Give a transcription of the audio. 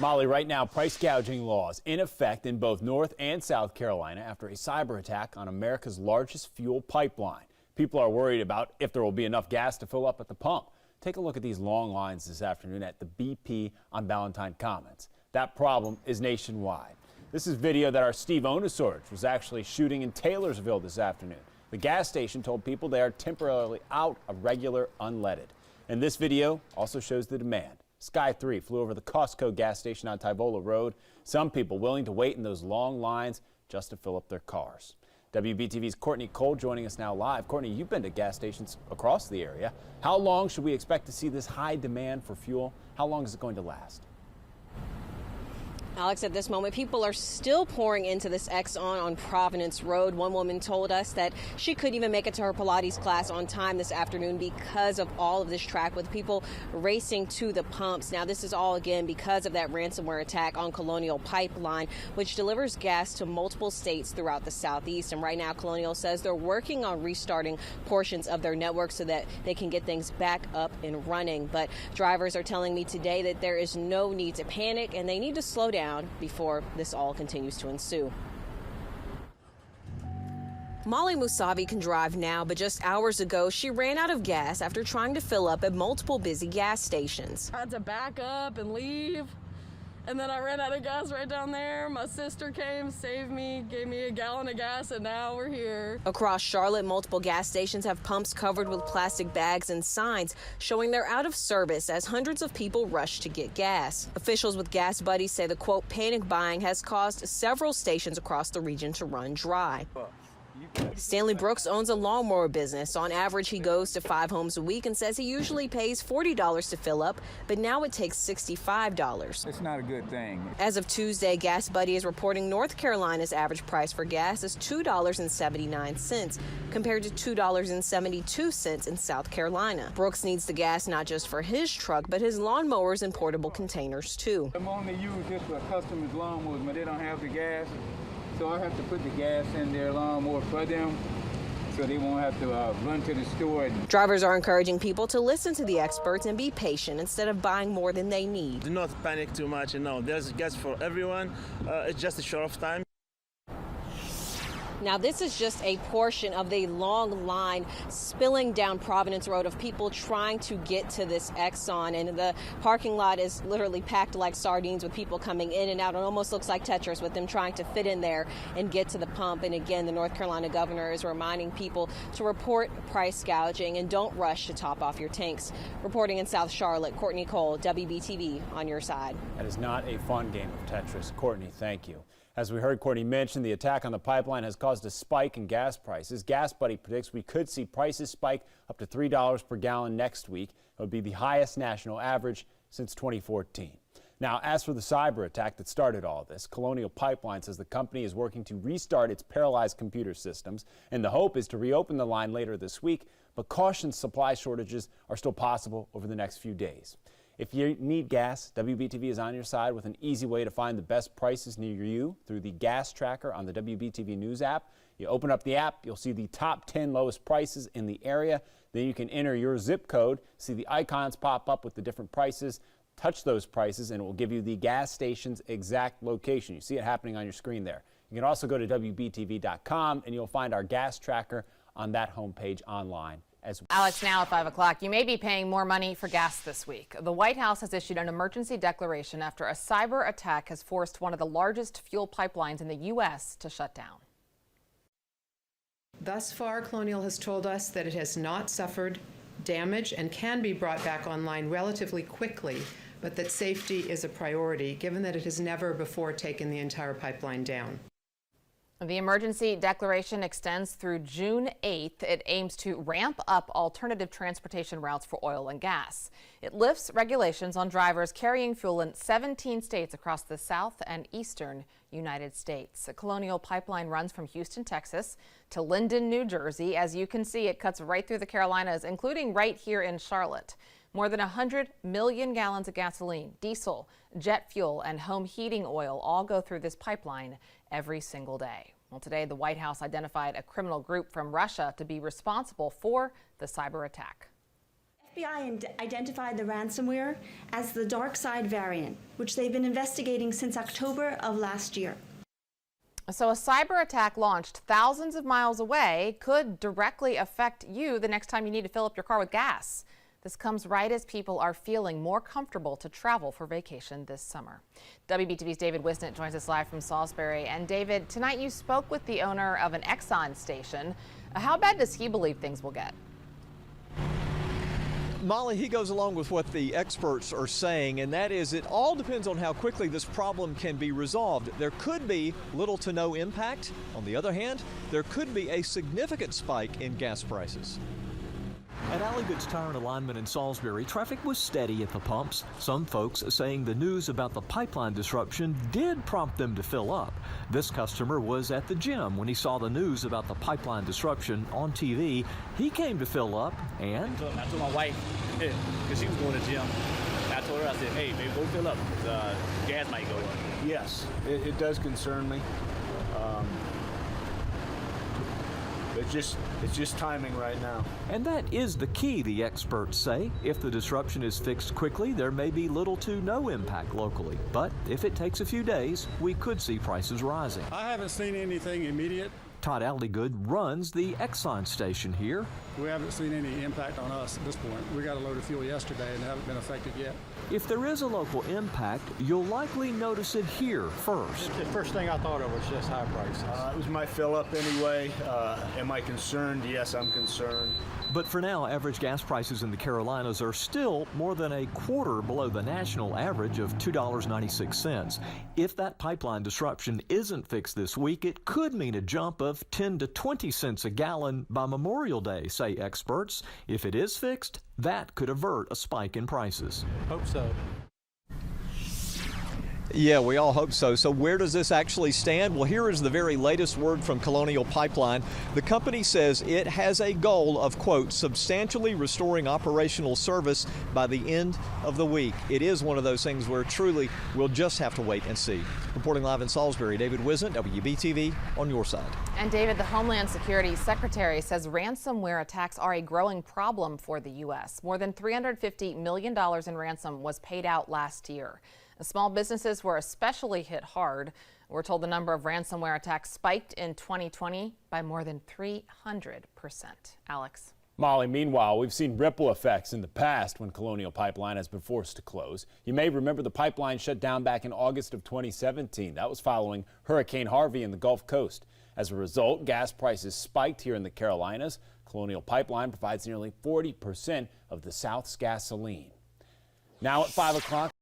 Molly, right now, price gouging laws in effect in both North and South Carolina after a cyber attack on America's largest fuel pipeline. People are worried about if there will be enough gas to fill up at the pump. Take a look at these long lines this afternoon at the BP on Ballantyne Commons. That problem is nationwide. This is video that our Steve Onosorge was actually shooting in Taylorsville this afternoon. The gas station told people they are temporarily out of regular unleaded. And this video also shows the demand. Sky 3 flew over the Costco gas station on Tyvola Road. Some people willing to wait in those long lines just to fill up their cars. WBTV's Courtney Cole joining us now live. Courtney, you've been to gas stations across the area. How long should we expect to see this high demand for fuel? How long is it going to last? Alex, at this moment, people are still pouring into this Exxon on Providence Road. One woman told us that she couldn't even make it to her Pilates class on time this afternoon because of all of this traffic with people racing to the pumps. Now, this is all, again, because of that ransomware attack on Colonial Pipeline, which delivers gas to multiple states throughout the Southeast. And right now, Colonial says they're working on restarting portions of their network so that they can get things back up and running. But drivers are telling me today that there is no need to panic and they need to slow down before this all continues to ensue. Malihe Moosavi can drive now, but just hours ago, she ran out of gas after trying to fill up at multiple busy gas stations. I had to back up and leave, and then I ran out of gas right down there. My sister came, saved me, gave me a gallon of gas, and now we're here. Across Charlotte, multiple gas stations have pumps covered with plastic bags and signs showing they're out of service as hundreds of people rush to get gas. Officials with Gas Buddies say the, quote, panic buying has caused several stations across the region to run dry. Stanley Brooks owns a lawnmower business. On average, he goes to 5 homes a week and says he usually pays $40 to fill up, but now it takes $65. It's not a good thing. As of Tuesday, Gas Buddy is reporting North Carolina's average price for gas is $2.79 compared to $2.72 in South Carolina. Brooks needs the gas not just for his truck, but his lawnmowers and portable containers too. I'm only used just for customers' lawnmowers, but they don't have the gas. So I have to put the gas in their lawnmower for them so they won't have to run to the store. Drivers are encouraging people to listen to the experts and be patient instead of buying more than they need. Do not panic too much. There's gas for everyone. It's just a short of time. Now, this is just a portion of the long line spilling down Providence Road of people trying to get to this Exxon. And the parking lot is literally packed like sardines with people coming in and out. It almost looks like Tetris with them trying to fit in there and get to the pump. And again, the North Carolina governor is reminding people to report price gouging and don't rush to top off your tanks. Reporting in South Charlotte, Courtney Cole, WBTV on your side. That is not a fun game of Tetris. Courtney, thank you. As we heard Courtney mention, the attack on the pipeline has caused a spike in gas prices. Gas Buddy predicts we could see prices spike up to $3 per gallon next week. It would be the highest national average since 2014. Now, as for the cyber attack that started all this, Colonial Pipeline says the company is working to restart its paralyzed computer systems, and the hope is to reopen the line later this week, but cautions supply shortages are still possible over the next few days. If you need gas, WBTV is on your side with an easy way to find the best prices near you through the gas tracker on the WBTV News app. You open up the app, you'll see the top 10 lowest prices in the area. Then you can enter your zip code, see the icons pop up with the different prices, touch those prices, and it will give you the gas station's exact location. You see it happening on your screen there. You can also go to WBTV.com and you'll find our gas tracker on that homepage online. Alex, now at 5 o'clock, you may be paying more money for gas this week. The White House has issued an emergency declaration after a cyber attack has forced one of the largest fuel pipelines in the U.S. to shut down. Thus far, Colonial has told us that it has not suffered damage and can be brought back online relatively quickly, but that safety is a priority, given that it has never before taken the entire pipeline down. The emergency declaration extends through June 8th. It aims to ramp up alternative transportation routes for oil and gas. It lifts regulations on drivers carrying fuel in 17 states across the south and eastern United States. The Colonial Pipeline runs from Houston, Texas to Linden, New Jersey. As you can see, it cuts right through the Carolinas, including right here in Charlotte. More than 100 million gallons of gasoline, diesel, jet fuel, and home heating oil all go through this pipeline every single day. Well, today, the White House identified a criminal group from Russia to be responsible for the cyber attack. FBI identified the ransomware as the dark side variant, which they've been investigating since October of last year. So a cyber attack launched thousands of miles away could directly affect you the next time you need to fill up your car with gas. This comes right as people are feeling more comfortable to travel for vacation this summer. WBTV's David Wisnett joins us live from Salisbury. And David, tonight you spoke with the owner of an Exxon station. How bad does he believe things will get? Molly, he goes along with what the experts are saying, and that is it all depends on how quickly this problem can be resolved. There could be little to no impact. On the other hand, there could be a significant spike in gas prices. At Alligood's Tire and Alignment in Salisbury, traffic was steady at the pumps. Some folks saying the news about the pipeline disruption did prompt them to fill up. This customer was at the gym when he saw the news about the pipeline disruption on TV. He came to fill up and... I told my wife, because she was going to the gym, I told her, I said, hey, baby, go fill up, because gas might go up. Yes, it does concern me. It's just timing right now. And that is the key, the experts say. If the disruption is fixed quickly, there may be little to no impact locally. But if it takes a few days, we could see prices rising. I haven't seen anything immediate. Todd Alligood runs the Exxon station here. We haven't seen any impact on us at this point. We got a load of fuel yesterday and haven't been affected yet. If there is a local impact, you'll likely notice it here first. The first thing I thought of was just high prices. It was my fill up anyway. Am I concerned? Yes, I'm concerned. But for now, average gas prices in the Carolinas are still more than a quarter below the national average of $2.96. If that pipeline disruption isn't fixed this week, it could mean a jump of 10 to 20 cents a gallon by Memorial Day, say experts. If it is fixed, that could avert a spike in prices. Hope so. Yeah, we all hope so. So where does this actually stand? Well, here is the very latest word from Colonial Pipeline. The company says it has a goal of, quote, substantially restoring operational service by the end of the week. It is one of those things where truly we'll just have to wait and see. Reporting live in Salisbury, David Wisnett, WBTV, on your side. And David, the Homeland Security Secretary says ransomware attacks are a growing problem for the U.S. More than $350 million in ransom was paid out last year. Small businesses were especially hit hard. We're told the number of ransomware attacks spiked in 2020 by more than 300%. Alex. Molly, meanwhile, we've seen ripple effects in the past when Colonial Pipeline has been forced to close. You may remember the pipeline shut down back in August of 2017. That was following Hurricane Harvey in the Gulf Coast. As a result, gas prices spiked here in the Carolinas. Colonial Pipeline provides nearly 40% of the South's gasoline. Now at 5 o'clock.